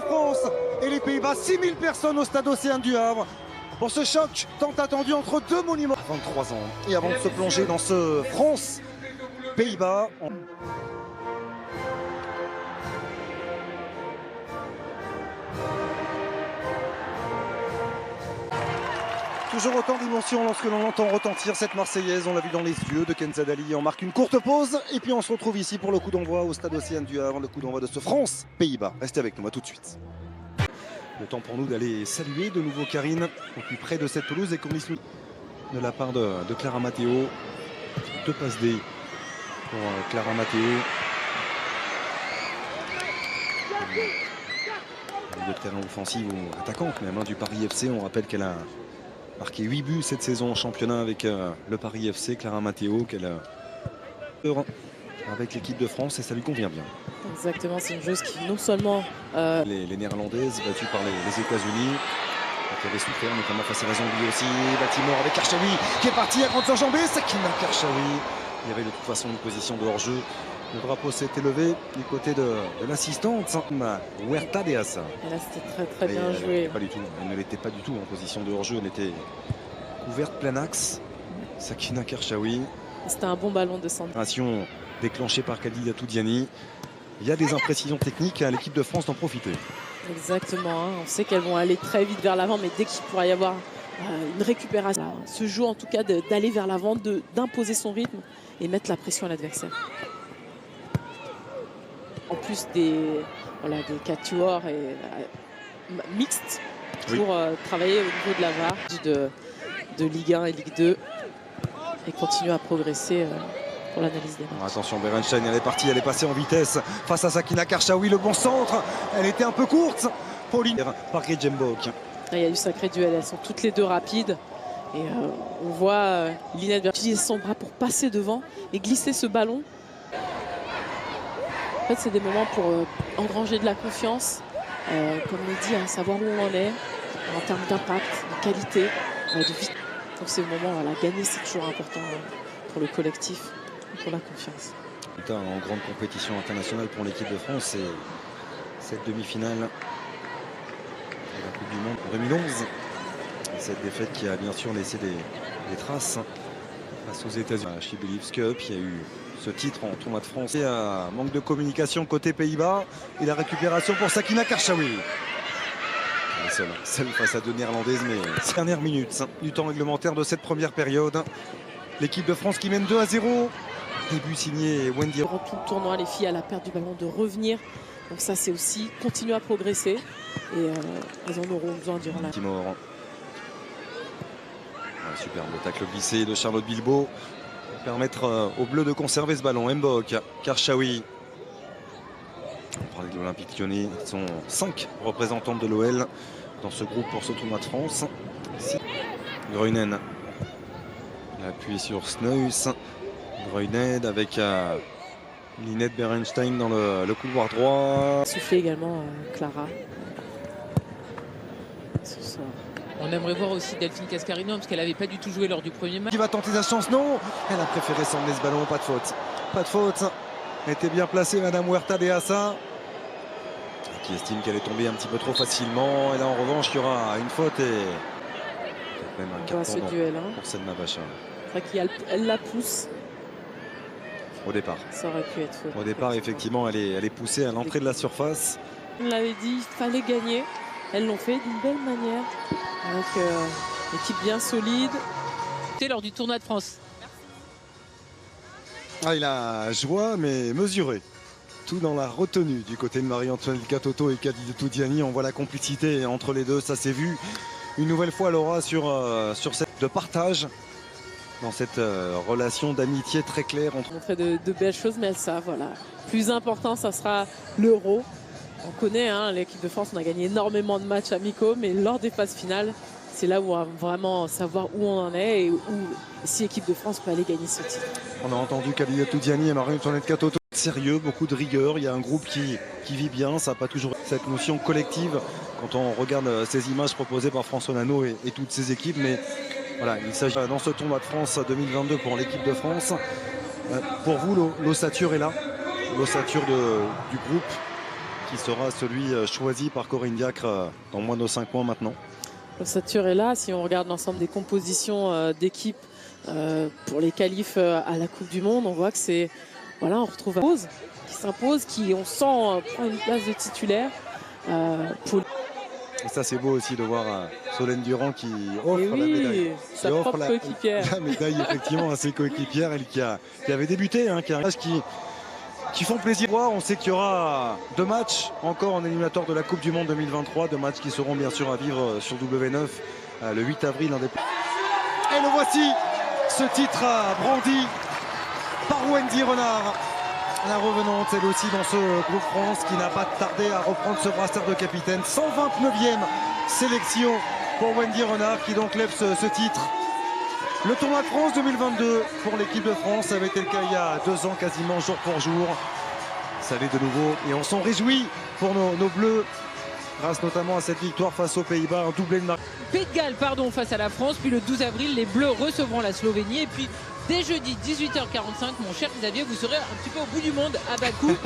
de France et les Pays-Bas. 6000 personnes au stade Océane du Havre pour ce choc tant attendu entre deux monuments. 23 ans. Et avant de se plonger dans ce France-Pays-Bas... Toujours autant d'émotions lorsque l'on entend retentir cette Marseillaise. On l'a vu dans les yeux de Kenza Dali. On marque une courte pause et puis on se retrouve ici pour le coup d'envoi au stade Océane du Havre. Le coup d'envoi de ce France-Pays-Bas. Restez avec nous, à tout de suite. Le temps pour nous d'aller saluer de nouveau Karine au plus près de cette pelouse et conditions de la part de Clara Matteo. Deux passes D pour Clara Matteo. De terrain offensif ou attaquante, mais à main du Paris FC. On rappelle qu'elle a marqué 8 buts cette saison en championnat avec le Paris FC. Clara Matteo, qu'elle a avec l'équipe de France et ça lui convient bien. Exactement, c'est une joueuse qui non seulement... Les Néerlandaises battues par les États-Unis, qui avaient souffert notamment face à la Zambie aussi. Baltimore avec Karchaoui qui est parti à grandes enjambées. Sakina Karchaoui. Il y avait de toute façon une position de hors-jeu. Le drapeau s'est élevé du côté de l'assistante Huerta de Asa. Et là c'était très bien joué. Pas du tout. Elle ne l'était pas du tout en position de hors-jeu. Elle était couverte plein axe. Sakina Karchaoui. C'était un bon ballon de centre. Déclenchée par Khadija Toudiani. Il y a des imprécisions techniques à l'équipe de France d'en profiter. Exactement. Hein. On sait qu'elles vont aller très vite vers l'avant, mais dès qu'il pourra y avoir une récupération, ce jeu en tout cas d'aller vers l'avant, d'imposer son rythme et mettre la pression à l'adversaire. En plus des quatuors et mixtes pour travailler au niveau de la VAR de Ligue 1 et Ligue 2 et continuer à progresser pour l'analyse des matchs. Attention, Berenstein, elle est partie, elle est passée en vitesse face à Sakina Karchaoui, le bon centre, elle était un peu courte. Pauline par Gejembok. Il y a eu sacré duel, elles sont toutes les deux rapides et on voit Linette utiliser son bras pour passer devant et glisser ce ballon. En fait, c'est des moments pour engranger de la confiance, comme on dit, savoir où on en est, en termes d'impact, de qualité, de vitesse. Donc ces moments, gagner, c'est toujours important pour le collectif, pour la confiance. En grande compétition internationale pour l'équipe de France, c'est cette demi-finale de la Coupe du Monde en 2011. Cette défaite qui a bien sûr laissé des traces face aux États-Unis. Chez Believes Cup, il y a eu ce titre en tournoi de France. Et un manque de communication côté Pays-Bas. Et la récupération pour Sakina Karchaoui. Elle est seule face à deux Néerlandaises, mais dernière minute du temps réglementaire de cette première période. L'équipe de France qui mène 2-0. Début signé Wendy. Durant tout le tournoi, les filles à la perte du ballon de revenir. Donc ça, c'est aussi continuer à progresser. Et elles en auront besoin durant la... Timor. Superbe tacle glissé de Charlotte Bilbao pour permettre aux Bleus de conserver ce ballon. Mbok, Karchaoui. On parlait de l'Olympique Lyonnais. Ils sont 5 représentantes de l'OL dans ce groupe pour ce tournoi de France. Gruinen. L'appui sur Sneus. Gruinen avec Linette Berenstein dans le couloir droit. Soufflé également Clara ce soir. On aimerait voir aussi Delphine Cascarino parce qu'elle n'avait pas du tout joué lors du premier match. Qui va tenter sa chance? Non, elle a préféré s'emmener ce ballon, pas de faute. Pas de faute. Elle était bien placée, Madame Huerta de Asa, qui estime qu'elle est tombée un petit peu trop facilement. Et là, en revanche, il y aura une faute et même un carton pour Selma Bachar. C'est vrai qu'elle la pousse. Au départ. Ça aurait pu être faute. Au départ, effectivement, elle est poussée à l'entrée de la surface. On l'avait dit, il fallait gagner. Elles l'ont fait d'une belle manière, avec une équipe bien solide. C'était lors du tournoi de France. Il a joie, mais mesuré. Tout dans la retenue du côté de Marie-Antoinette Katoto et Khadija Toudiani. On voit la complicité entre les deux, ça s'est vu. Une nouvelle fois, Laura, sur cette de partage. Dans cette relation d'amitié très claire. On fait de belles choses, mais ça, voilà. Plus important, ça sera l'Euro. On connaît l'équipe de France, on a gagné énormément de matchs amicaux, mais lors des phases finales, c'est là où on va vraiment savoir où on en est et où si l'équipe de France peut aller gagner ce titre. On a entendu Khadija Toudiani et Marie-Antoinette Katoto. Sérieux, beaucoup de rigueur, il y a un groupe qui vit bien, ça n'a pas toujours cette notion collective quand on regarde ces images proposées par François Nano et toutes ses équipes. Mais voilà, il s'agit dans ce tournoi de France 2022 pour l'équipe de France. Pour vous, l'ossature est là, l'ossature du groupe qui sera celui choisi par Corinne Diacre dans moins de 5 mois maintenant. L'ossature est là. Si on regarde l'ensemble des compositions d'équipe pour les qualifs à la Coupe du Monde, on voit que c'est... Voilà, on retrouve un pause qui s'impose, qui, on sent, prend une place de titulaire. Et ça, c'est beau aussi de voir Solène Durand qui offre la médaille. Sa propre coéquipière. La médaille, effectivement, à ses coéquipières. Elle qui avait débuté, qui font plaisir. On sait qu'il y aura 2 matchs encore en éliminatoire de la Coupe du Monde 2023. 2 matchs qui seront bien sûr à vivre sur W9 le 8 avril. Et le voici, ce titre brandi par Wendy Renard. La revenante, elle aussi dans ce groupe France qui n'a pas tardé à reprendre ce brassard de capitaine. 129e sélection pour Wendy Renard qui donc lève ce titre. Le tournoi de France 2022 pour l'équipe de France, ça avait été le cas il y a 2 ans quasiment jour pour jour. Ça l'est de nouveau et on s'en réjouit pour nos Bleus grâce notamment à cette victoire face aux Pays-Bas, un doublé de marque. Pays de Galles, pardon, face à la France. Puis le 12 avril, les Bleus recevront la Slovénie. Et puis dès jeudi 18h45, mon cher Xavier, vous serez un petit peu au bout du monde à Bakou.